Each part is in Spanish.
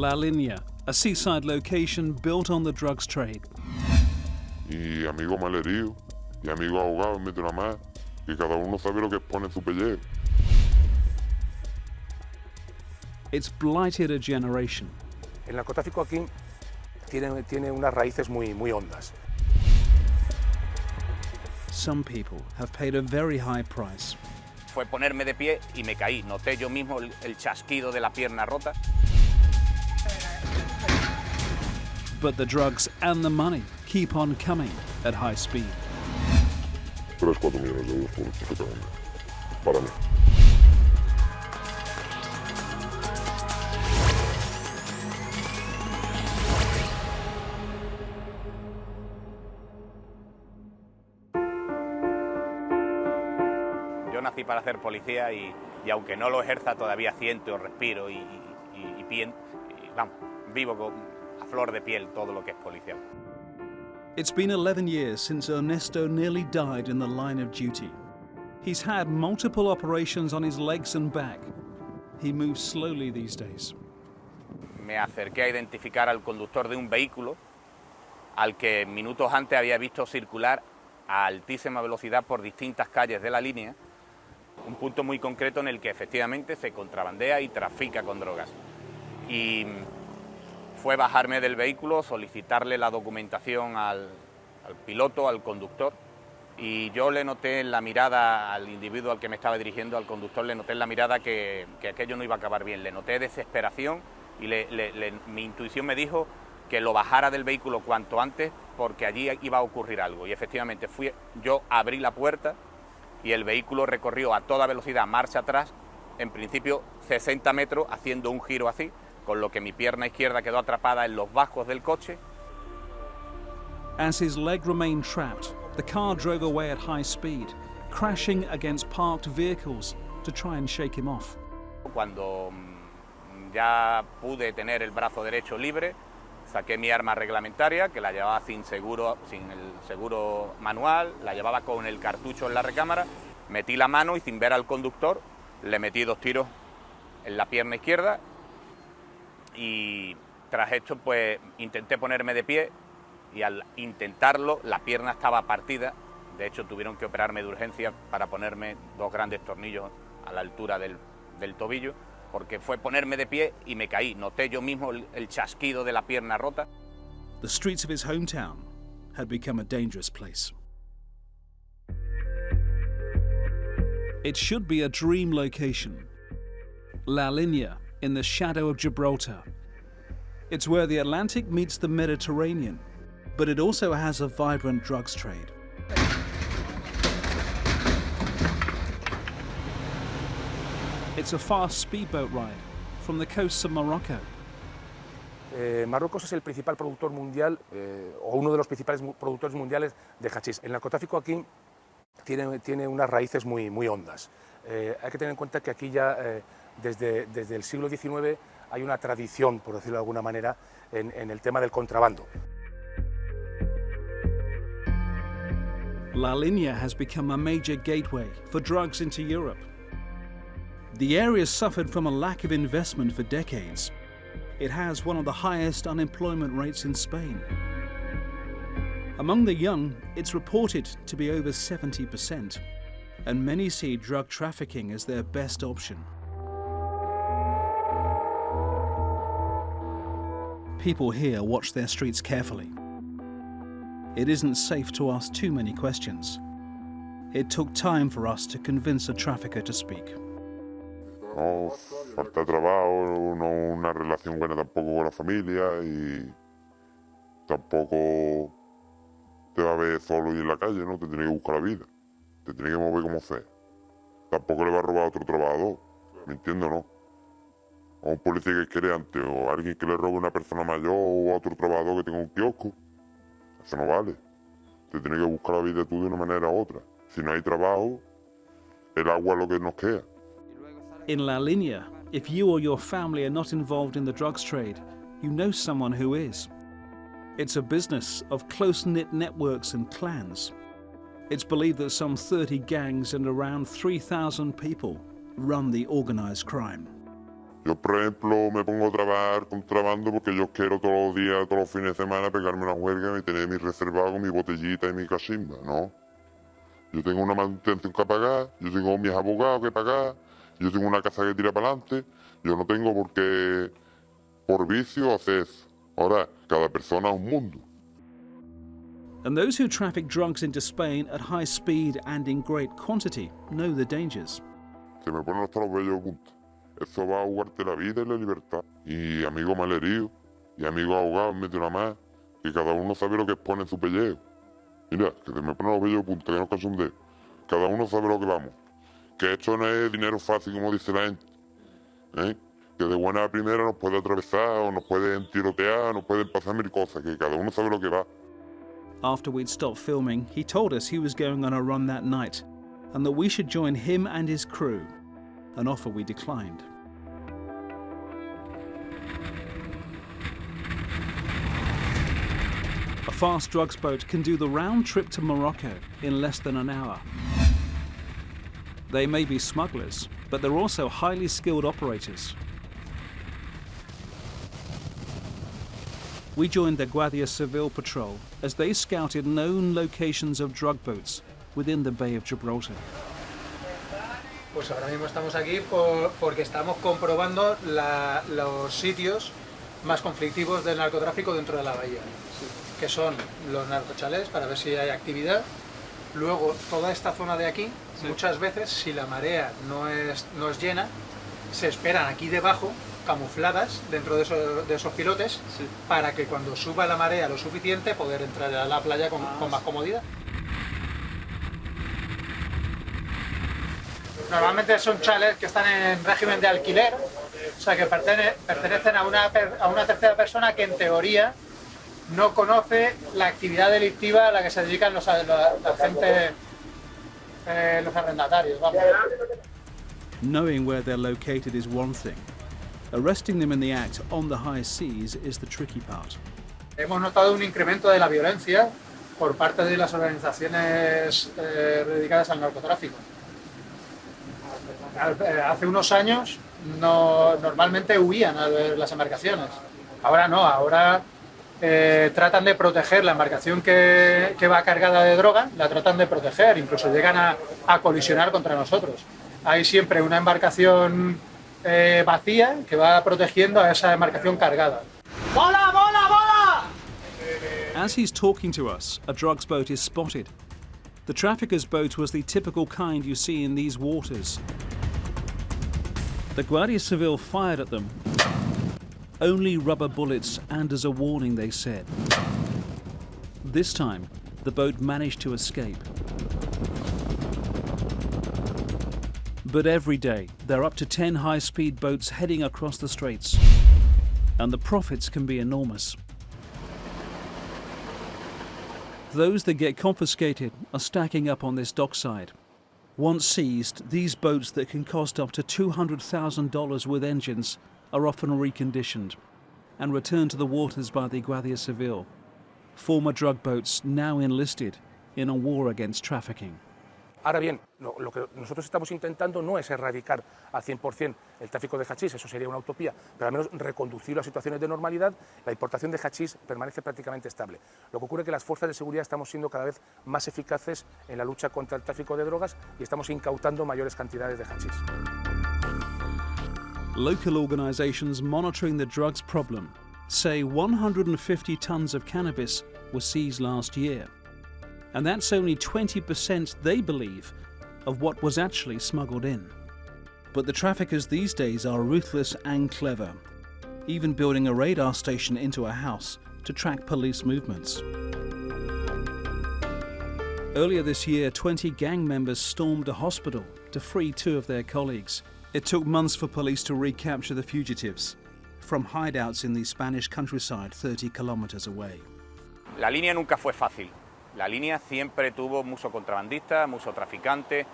La Linea, a seaside location built on the drugs trade. Y amigo malherido, y amigo ahogado en medio de la mar, que cada uno sabe lo que pone en su pellejo. It's blighted a generation. El narcotráfico aquí tiene unas raíces muy hondas. Some people have paid a very high price. Fue ponerme de pie y me caí. Noté yo mismo el chasquido de la pierna rota. But the drugs and the money keep on coming at high speed. 3-4 millones de euros por justificadamente. Para mí. Yo nací para ser policía y aunque no lo ejerza todavía siento, respiro y vamos, vivo a flor de piel todo lo que es policial. It's been 11 years since Ernesto nearly died in the line of duty. He's had multiple operations on his legs and back. He moves slowly these days. Me acerqué a identificar al conductor de un vehículo al que minutos antes había visto circular a altísima velocidad por distintas calles de la línea, un punto muy concreto en el que efectivamente se contrabandea y trafica con drogas. Y fue bajarme del vehículo, solicitarle la documentación al piloto, al conductor, y yo le noté en la mirada al individuo al que me estaba dirigiendo, al conductor, le noté en la mirada que aquello no iba a acabar bien, le noté desesperación y mi intuición me dijo que lo bajara del vehículo cuanto antes porque allí iba a ocurrir algo. Y efectivamente yo abrí la puerta y el vehículo recorrió a toda velocidad marcha atrás, en principio 60 metros, haciendo un giro así, con lo que mi pierna izquierda quedó atrapada en los bajos del coche. As his leg remained trapped, the car drove away at high speed, crashing against parked vehicles to try and shake him off. Cuando ya pude tener el brazo derecho libre, saqué mi arma reglamentaria, que la llevaba sin el seguro manual, la llevaba con el cartucho en la recámara, metí la mano y sin ver al conductor le metí 2 tiros en la pierna izquierda y tras esto pues intenté ponerme de pie y al intentarlo la pierna estaba partida. De hecho tuvieron que operarme de urgencia para ponerme 2 grandes tornillos a la altura del tobillo, porque fue ponerme de pie y me caí. Noté yo mismo el chasquido de la pierna rota. The streets of his hometown had become a dangerous place. It should be a dream location. La Linea, in the shadow of Gibraltar. It's where the Atlantic meets the Mediterranean, but it also has a vibrant drugs trade. It's a fast speedboat ride from the coasts of Morocco. Marruecos es el principal productor mundial, o uno de los principales productores mundiales de hachís. El narcotráfico aquí tiene unas raíces muy hondas. Hay que tener en cuenta que aquí ya desde el siglo XIX hay una tradición, por decirlo de alguna manera, en el tema del contrabando. La Linea has become a major gateway for drugs into Europe. The area suffered from a lack of investment for decades. It has one of the highest unemployment rates in Spain. Among the young, it's reported to be over 70%, and many see drug trafficking as their best option. People here watch their streets carefully. It isn't safe to ask too many questions. It took time for us to convince a trafficker to speak. No, falta de trabajo, no una relación buena tampoco con la familia y tampoco te va a ver solo y en la calle, ¿no? Te tiene que buscar la vida, te tiene que mover como sea. Tampoco le va a robar a otro trabajador, ¿me entiendes o no? A un policía que quiere antes, o a alguien que le robe a una persona mayor o a otro trabajador que tenga un kiosco. Eso no vale. Te tiene que buscar la vida tú de una manera u otra. Si no hay trabajo, el agua es lo que nos queda. In La Linea, if you or your family are not involved in the drugs trade, you know someone who is. It's a business of close-knit networks and clans. It's believed that some 30 gangs and around 3,000 people run the organized crime. Yo, por ejemplo, me pongo a trabajar contrabando porque yo quiero todos los días, todos los fines de semana pegarme una juerga y tener mi reservado con mi botellita y mi cachimba, ¿no? Yo tengo una manutención que pagar, yo tengo mis abogados que pagar, yo tengo una casa que tira para adelante, yo no tengo por qué, por vicio, hacer eso. Ahora, cada persona es un mundo. And those who traffic drugs into Spain at high speed and in great quantity know the dangers. Se me ponen hasta los vellos de punta. Eso va a jugarte la vida y la libertad. Y amigo malherido, y amigo ahogado, mete una más, que cada uno sabe lo que pone en su pellejo. Mira, que se me ponen los vellos de punta, que no canso un dedo. Cada uno sabe lo que vamos. Que esto no es dinero fácil, como dice la gente. ¿Eh? Que de buena a primera nos puede atravesar, o nos pueden tirotear, nos pueden pasar mil cosas, que cada uno sabe lo que va. After we'd stopped filming, he told us he was going on a run that night and that we should join him and his crew, an offer we declined. A fast drugs boat can do the round trip to Morocco in less than an hour. They may be smugglers, but they're also highly skilled operators. We joined the Guardia Civil patrol as they scouted known locations of drug boats within the Bay of Gibraltar. Pues ahora mismo estamos aquí porque estamos comprobando los sitios más conflictivos del narcotráfico dentro de la bahía, que son los narcochalés, para ver si hay actividad. Luego, toda esta zona de aquí, muchas veces, si la marea no es llena, se esperan aquí debajo, camufladas dentro de esos pilotes, para que cuando suba la marea lo suficiente, poder entrar a la playa con más comodidad. Normalmente son chalets que están en régimen de alquiler, o sea que pertenecen a una tercera persona que en teoría no conoce la actividad delictiva a la que se dedican la gente, los arrendatarios, vamos. Knowing where they're located is one thing. Arresting them in the act on the high seas is the tricky part. Hemos notado un incremento de la violencia por parte de las organizaciones dedicadas al narcotráfico. Hace unos años normalmente huían a ver las embarcaciones. Ahora no, ahora tratan de proteger la embarcación que va cargada de droga, la tratan de proteger, incluso llegan a colisionar contra nosotros. Hay siempre una embarcación vacía que va protegiendo a esa embarcación cargada. ¡Bola, bola, bola! As he's talking to us, a drugs boat is spotted. The trafficker's boat was the typical kind you see in these waters. The Guardia Civil fired at them. Only rubber bullets, and as a warning, they said. This time, the boat managed to escape. But every day, there are up to 10 high-speed boats heading across the straits, and the profits can be enormous. Those that get confiscated are stacking up on this dockside. Once seized, these boats that can cost up to $200,000 with engines are often reconditioned and returned to the waters by the Guardia Civil, former drug boats now enlisted in a war against trafficking. Ahora bien, lo que nosotros estamos intentando no es erradicar al 100% el tráfico de hachís, eso sería una utopía, pero al menos reconducirlo a situaciones de normalidad. La importación de hachís permanece prácticamente estable. Lo que ocurre es que las fuerzas de seguridad estamos siendo cada vez más eficaces en la lucha contra el tráfico de drogas y estamos incautando mayores cantidades de hachís. Local organizations monitoring the drugs problem say 150 tons of cannabis were seized last year. And that's only 20%, they believe, of what was actually smuggled in. But the traffickers these days are ruthless and clever, even building a radar station into a house to track police movements. Earlier this year, 20 gang members stormed a hospital to free 2 of their colleagues. It took months for police to recapture the fugitives from hideouts in the Spanish countryside 30 kilometers away. La línea nunca fue fácil. La línea siempre tuvo mucho contrabandista, mucho traficante,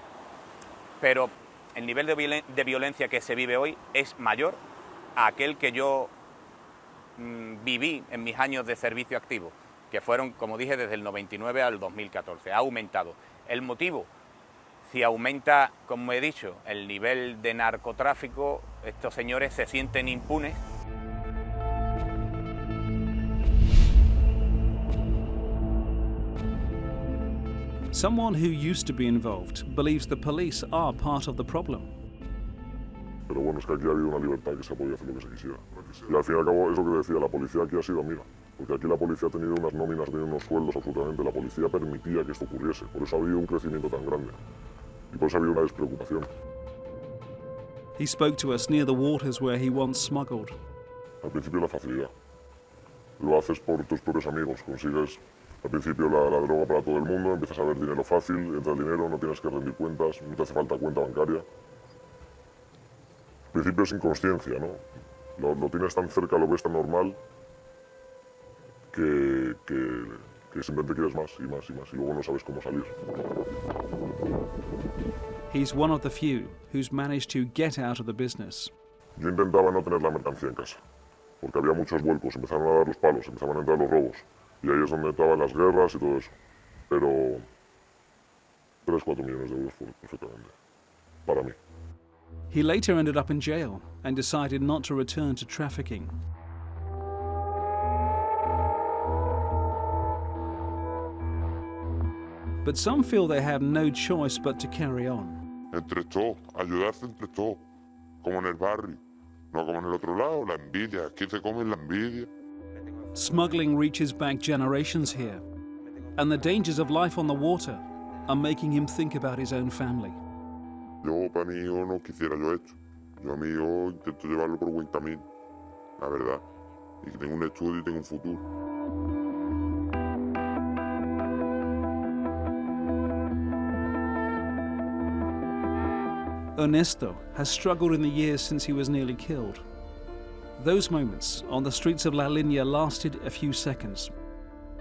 pero el nivel de violencia que se vive hoy es mayor a aquel que yo viví en mis años de servicio activo, que fueron, como dije, desde el 99 al 2014. Ha aumentado. El motivo, Si aumenta, como he dicho, el nivel de narcotráfico, estos señores se sienten impunes. Someone who used to be involved believes the police are part of the problem. Pero bueno, es que aquí ha habido una libertad que se ha podido hacer lo que se quisiera. Y al fin y al cabo, es lo que decía, la policía aquí ha sido amiga. Porque aquí la policía ha tenido unas nóminas, ha tenido unos sueldos absolutamente. La policía permitía que esto ocurriese. Por eso ha habido un crecimiento tan grande. Y por eso ha habido una despreocupación. He spoke to us near the waters where he once smuggled. Al principio la facilidad. Lo haces por tus propios amigos. Consigues al principio la droga para todo el mundo, empiezas a ver dinero fácil, entra el dinero, no tienes que rendir cuentas, no te hace falta cuenta bancaria. Al principio es inconsciencia, ¿no? Lo tienes tan cerca, lo ves tan normal, que simplemente quieres más y más y más, y luego no sabes cómo salir. He's one of the few who's managed to get out of the business. Yo intentaba no tener la mercancía en casa, porque había muchos vuelcos, empezaron a dar los palos, empezaban a entrar los robos, y ahí es donde estaban las guerras y todo eso. Pero 3-4 millones de euros fue perfectamente, para mí. He later ended up in jail and decided not to return to trafficking. But some feel they have no choice but to carry on. Entre todos, ayudarse entre todos, como en el barrio, no como en el otro lado, la envidia, aquí te comen la envidia. Smuggling reaches back generations here, and the dangers of life on the water are making him think about his own family. Yo para mi hijo no quisiera yo esto. Yo a mi hijo intento llevarlo por buen camino, la verdad. Y que tenga un estudio y tenga un futuro. Ernesto has struggled in the years since he was nearly killed. Those moments on the streets of La Linea lasted a few seconds,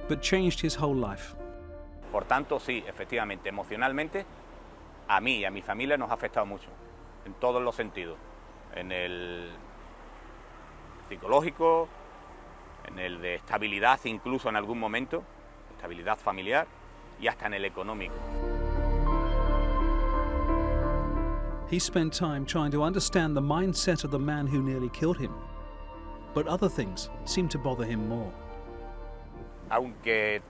but changed his whole life. Por tanto, sí, efectivamente, emocionalmente, a mí y a mi familia nos ha afectado mucho, en todos los sentidos. En el psicológico, en el de estabilidad incluso en algún momento, estabilidad familiar, y hasta en el económico. He spent time trying to understand the mindset of the man who nearly killed him, but other things seemed to bother him more. Aunque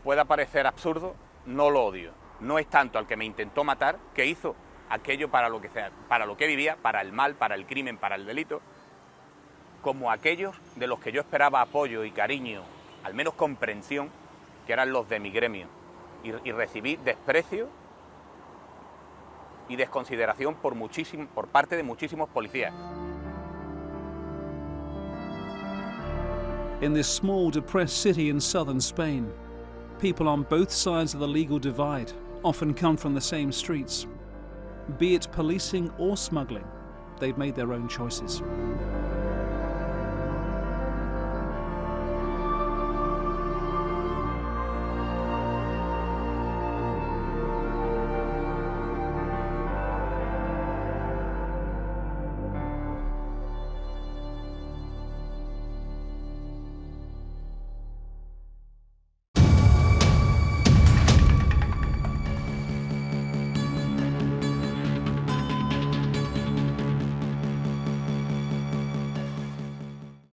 pueda parecer absurdo, no lo odio. No es tanto al que me intentó matar, que hizo aquello para lo que vivía, para el mal, para el crimen, para el delito, como aquellos de los que yo esperaba apoyo y cariño, al menos comprensión, que eran los de mi gremio. Y recibí desprecio y desconsideración por parte de muchísimos policías. In this small, depressed city in southern Spain, people on both sides of the legal divide often come from the same streets. Be it policing or smuggling, they've made their own choices.